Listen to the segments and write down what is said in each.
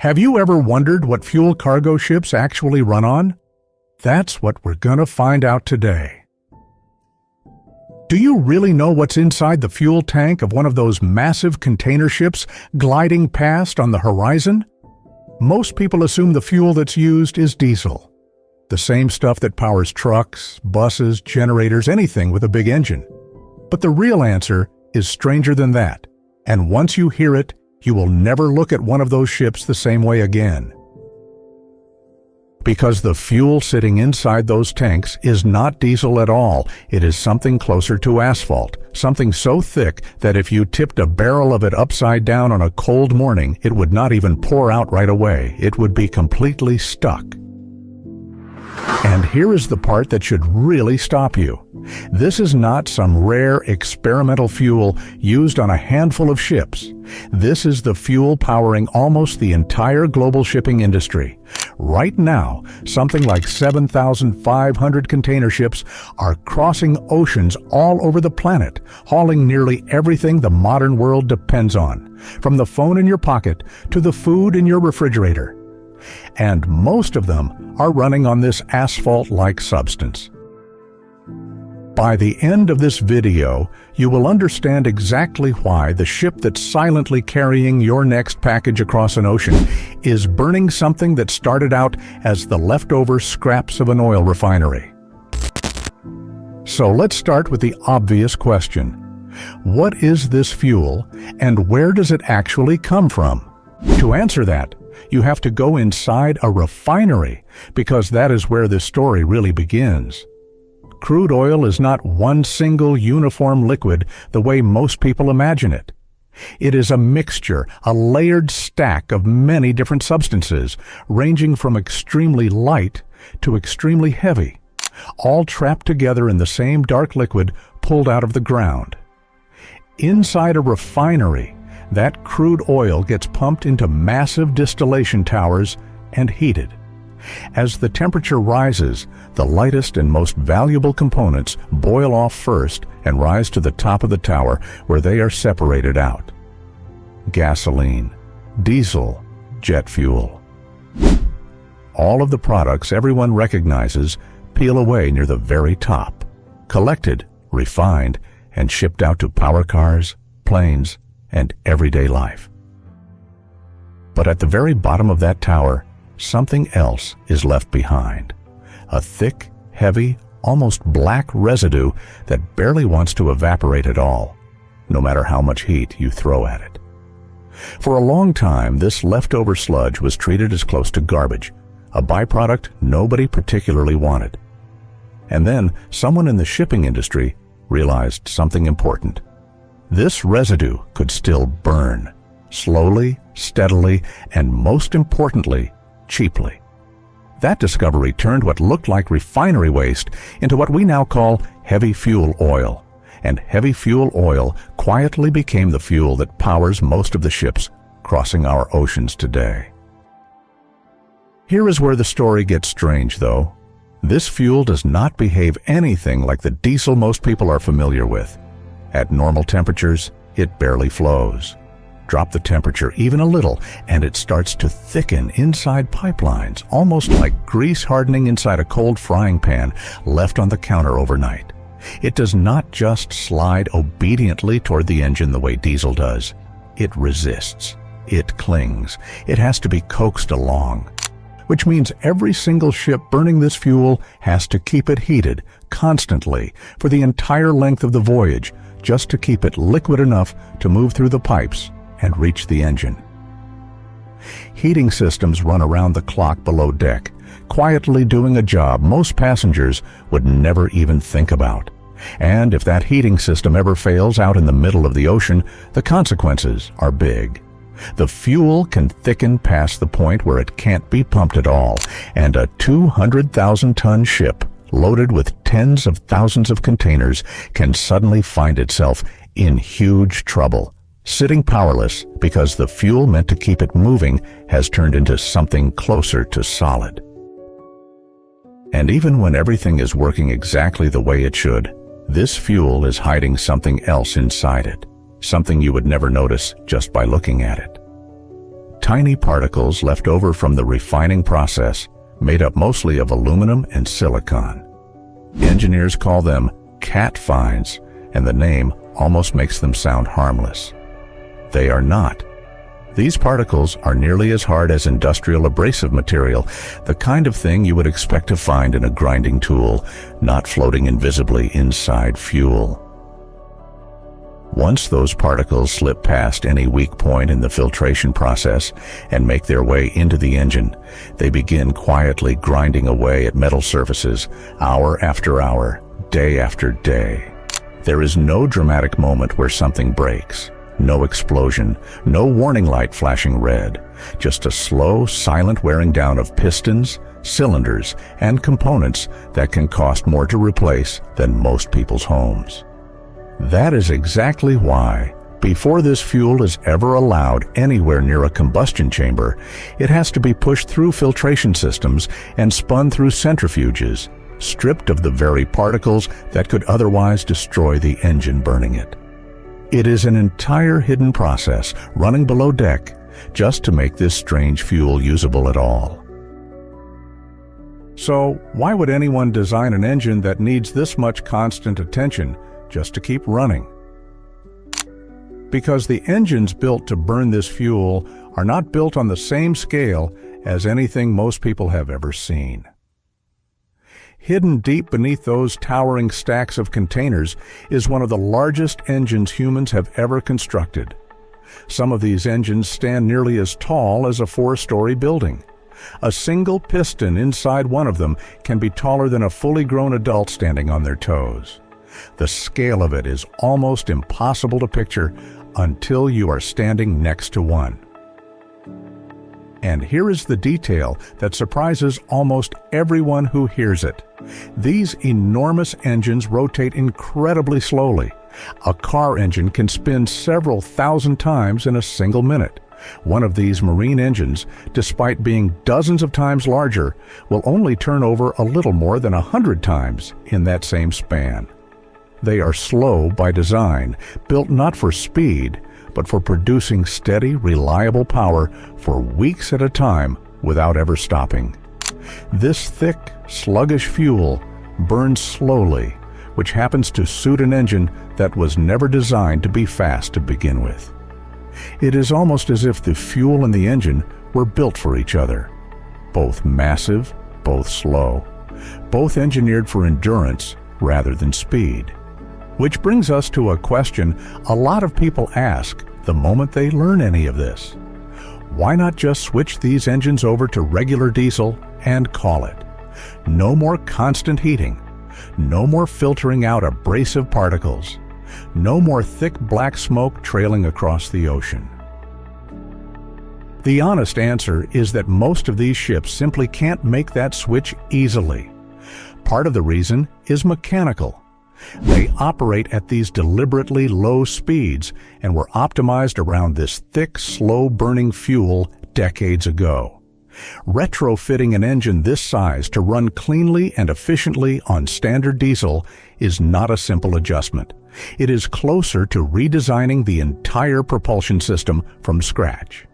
Have you ever wondered what fuel cargo ships actually run on? That's what we're gonna find out today. Do you really know what's inside the fuel tank of one of those massive container ships gliding past on the horizon? Most people assume the fuel that's used is diesel, the same stuff that powers trucks, buses, generators, anything with a big engine. But the real answer is stranger than that, and once you hear it, you will never look at one of those ships the same way again. Because the fuel sitting inside those tanks is not diesel at all. It is something closer to asphalt, something so thick that if you tipped a barrel of it upside down on a cold morning, it would not even pour out right away. It would be completely stuck. And here is the part that should really stop you. This is not some rare experimental fuel used on a handful of ships. This is the fuel powering almost the entire global shipping industry. Right now, something like 7,500 container ships are crossing oceans all over the planet, hauling nearly everything the modern world depends on, from the phone in your pocket to the food in your refrigerator. And most of them are running on this asphalt-like substance. By the end of this video, you will understand exactly why the ship that's silently carrying your next package across an ocean is burning something that started out as the leftover scraps of an oil refinery. So let's start with the obvious question. What is this fuel, and where does it actually come from? To answer that, you have to go inside a refinery, because that is where this story really begins. Crude oil is not one single uniform liquid the way most people imagine it. It is a mixture, a layered stack of many different substances, ranging from extremely light to extremely heavy, all trapped together in the same dark liquid pulled out of the ground. Inside a refinery, that crude oil gets pumped into massive distillation towers and heated. As the temperature rises, the lightest and most valuable components boil off first and rise to the top of the tower, where they are separated out. Gasoline, diesel, jet fuel. All of the products everyone recognizes peel away near the very top, collected, refined, and shipped out to power cars, planes, and everyday life. But at the very bottom of that tower, something else is left behind. A thick, heavy, almost black residue that barely wants to evaporate at all, no matter how much heat you throw at it. For a long time, this leftover sludge was treated as close to garbage, a byproduct nobody particularly wanted. And then someone in the shipping industry realized something important. This residue could still burn, slowly, steadily, and most importantly, cheaply. That discovery turned what looked like refinery waste into what we now call heavy fuel oil, and heavy fuel oil quietly became the fuel that powers most of the ships crossing our oceans today. Here is where the story gets strange, though. This fuel does not behave anything like the diesel most people are familiar with. At normal temperatures, it barely flows. Drop the temperature even a little, and it starts to thicken inside pipelines, almost like grease hardening inside a cold frying pan left on the counter overnight. It does not just slide obediently toward the engine the way diesel does. It resists. It clings. It has to be coaxed along. Which means every single ship burning this fuel has to keep it heated constantly for the entire length of the voyage, just to keep it liquid enough to move through the pipes and reach the engine. Heating systems run around the clock below deck, quietly doing a job most passengers would never even think about. And if that heating system ever fails out in the middle of the ocean, the consequences are big. The fuel can thicken past the point where it can't be pumped at all, and a 200,000-ton ship loaded with tens of thousands of containers can suddenly find itself in huge trouble, sitting powerless because the fuel meant to keep it moving has turned into something closer to solid. And even when everything is working exactly the way it should, this fuel is hiding something else inside it, something you would never notice just by looking at it. tiny particles left over from the refining process, made up mostly of aluminum and silicon. Engineers call them cat fines, and the name almost makes them sound harmless. They are not. These particles are nearly as hard as industrial abrasive material, the kind of thing you would expect to find in a grinding tool, not floating invisibly inside fuel. Once those particles slip past any weak point in the filtration process and make their way into the engine, they begin quietly grinding away at metal surfaces, hour after hour, day after day. There is no dramatic moment where something breaks. No explosion, no warning light flashing red, just a slow, silent wearing down of pistons, cylinders, and components that can cost more to replace than most people's homes. That is exactly why, before this fuel is ever allowed anywhere near a combustion chamber, it has to be pushed through filtration systems and spun through centrifuges, stripped of the very particles that could otherwise destroy the engine burning it. It is an entire hidden process running below deck just to make this strange fuel usable at all. So, why would anyone design an engine that needs this much constant attention just to keep running? Because the engines built to burn this fuel are not built on the same scale as anything most people have ever seen. Hidden deep beneath those towering stacks of containers is one of the largest engines humans have ever constructed. Some of these engines stand nearly as tall as a 4-story building. A single piston inside one of them can be taller than a fully grown adult standing on their toes. The scale of it is almost impossible to picture until you are standing next to one. And here is the detail that surprises almost everyone who hears it. These enormous engines rotate incredibly slowly. A car engine can spin several thousand times in a single minute. One of these marine engines, despite being dozens of times larger, will only turn over a little more than 100 times in that same span. They are slow by design, built not for speed, but for producing steady, reliable power for weeks at a time without ever stopping. This thick, sluggish fuel burns slowly, which happens to suit an engine that was never designed to be fast to begin with. It is almost as if the fuel and the engine were built for each other. Both massive, both slow, both engineered for endurance rather than speed. Which brings us to a question a lot of people ask the moment they learn any of this. Why not just switch these engines over to regular diesel and call it? No more constant heating. No more filtering out abrasive particles. No more thick black smoke trailing across the ocean. The honest answer is that most of these ships simply can't make that switch easily. Part of the reason is mechanical. They operate at these deliberately low speeds and were optimized around this thick, slow-burning fuel decades ago. Retrofitting an engine this size to run cleanly and efficiently on standard diesel is not a simple adjustment. It is closer to redesigning the entire propulsion system from scratch.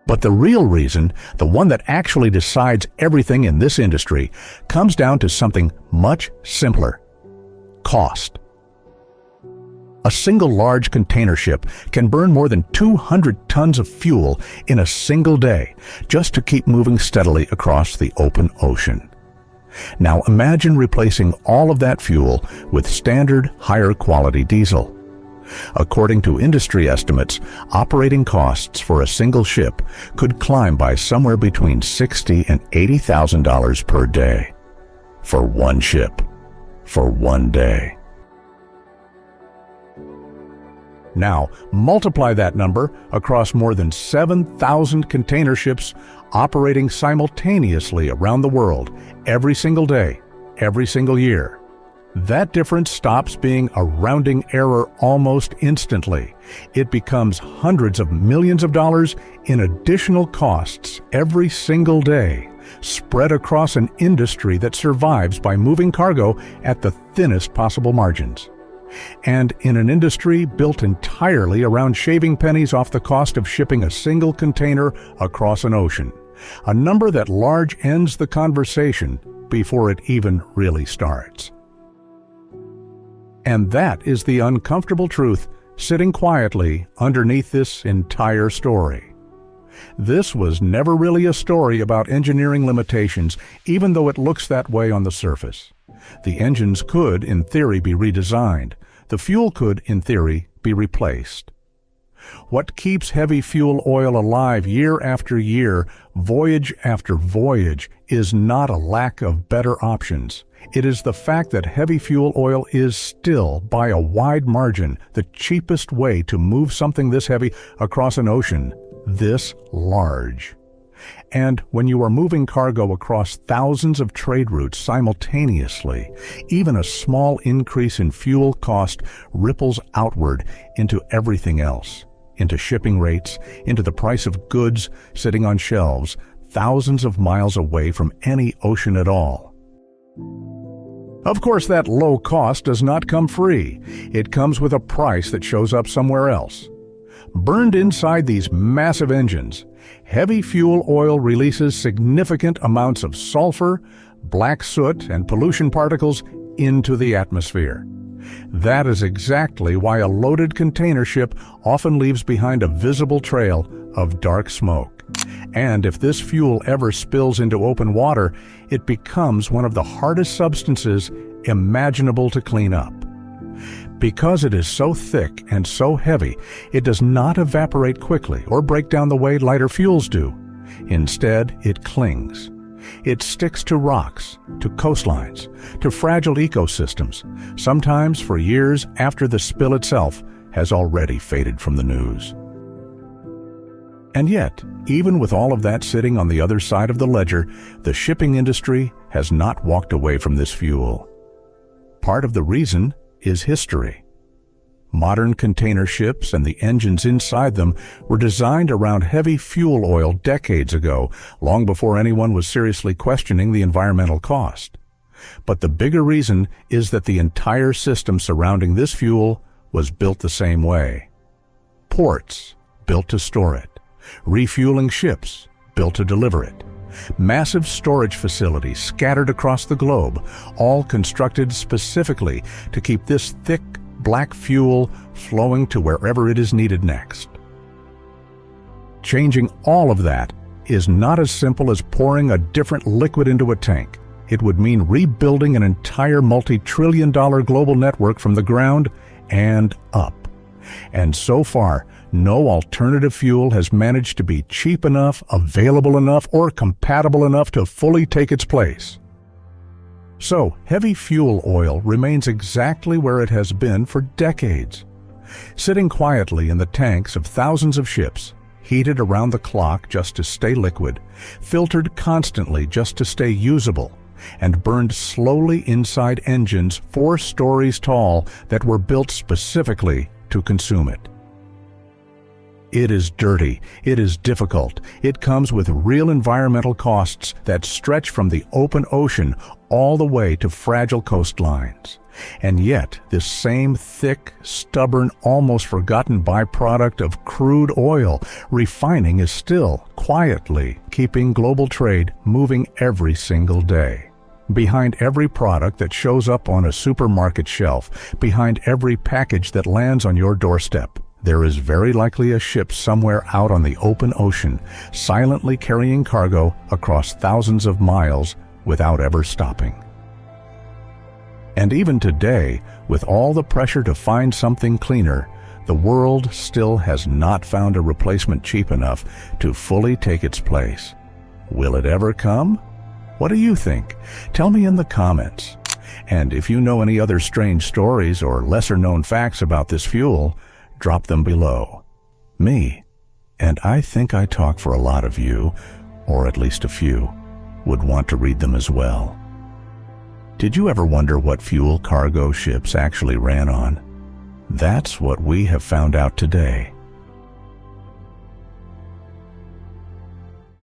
But the real reason, the one that actually decides everything in this industry, comes down to something much simpler: cost. A single large container ship can burn more than 200 tons of fuel in a single day just to keep moving steadily across the open ocean. Now imagine replacing all of that fuel with standard, higher quality diesel. According to industry estimates, operating costs for a single ship could climb by somewhere between $60,000 and $80,000 per day. For one ship. For one day. Now, multiply that number across more than 7,000 container ships operating simultaneously around the world every single day, every single year. That difference stops being a rounding error almost instantly. It becomes hundreds of millions of dollars in additional costs every single day, spread across an industry that survives by moving cargo at the thinnest possible margins. And in an industry built entirely around shaving pennies off the cost of shipping a single container across an ocean, a number that large ends the conversation before it even really starts. And that is the uncomfortable truth sitting quietly underneath this entire story. This was never really a story about engineering limitations, even though it looks that way on the surface. The engines could, in theory, be redesigned. The fuel could, in theory, be replaced. What keeps heavy fuel oil alive year after year, voyage after voyage, is not a lack of better options. It is the fact that heavy fuel oil is still, by a wide margin, the cheapest way to move something this heavy across an ocean this large. And when you are moving cargo across thousands of trade routes simultaneously, even a small increase in fuel cost ripples outward into everything else, into shipping rates, into the price of goods sitting on shelves thousands of miles away from any ocean at all. Of course, that low cost does not come free. It comes with a price that shows up somewhere else. Burned inside these massive engines, heavy fuel oil releases significant amounts of sulfur, black soot, and pollution particles into the atmosphere. That is exactly why a loaded container ship often leaves behind a visible trail of dark smoke. And if this fuel ever spills into open water, it becomes one of the hardest substances imaginable to clean up. Because it is so thick and so heavy, it does not evaporate quickly or break down the way lighter fuels do. Instead, it clings. It sticks to rocks, to coastlines, to fragile ecosystems, sometimes for years after the spill itself has already faded from the news. And yet, even with all of that sitting on the other side of the ledger, the shipping industry has not walked away from this fuel. Part of the reason is history. Modern container ships and the engines inside them were designed around heavy fuel oil decades ago, long before anyone was seriously questioning the environmental cost. But the bigger reason is that the entire system surrounding this fuel was built the same way. Ports built to store it, refueling ships built to deliver it, massive storage facilities scattered across the globe, all constructed specifically to keep this thick black fuel flowing to wherever it is needed next. Changing all of that is not as simple as pouring a different liquid into a tank. It would mean rebuilding an entire multi-trillion-dollar global network from the ground and up. And so far, no alternative fuel has managed to be cheap enough, available enough, or compatible enough to fully take its place. So, heavy fuel oil remains exactly where it has been for decades, sitting quietly in the tanks of thousands of ships, heated around the clock just to stay liquid, filtered constantly just to stay usable, and burned slowly inside engines 4 stories tall that were built specifically to consume it. It is dirty, it is difficult, it comes with real environmental costs that stretch from the open ocean all the way to fragile coastlines. And yet, this same thick, stubborn, almost forgotten byproduct of crude oil, refining is still quietly keeping global trade moving every single day. Behind every product that shows up on a supermarket shelf, behind every package that lands on your doorstep, there is very likely a ship somewhere out on the open ocean, silently carrying cargo across thousands of miles without ever stopping. And even today, with all the pressure to find something cleaner, the world still has not found a replacement cheap enough to fully take its place. Will it ever come? What do you think? Tell me in the comments. And if you know any other strange stories or lesser-known facts about this fuel, drop them below. Me, and I think I talk for a lot of you, or at least a few, would want to read them as well. Did you ever wonder what fuel cargo ships actually ran on? That's what we have found out today.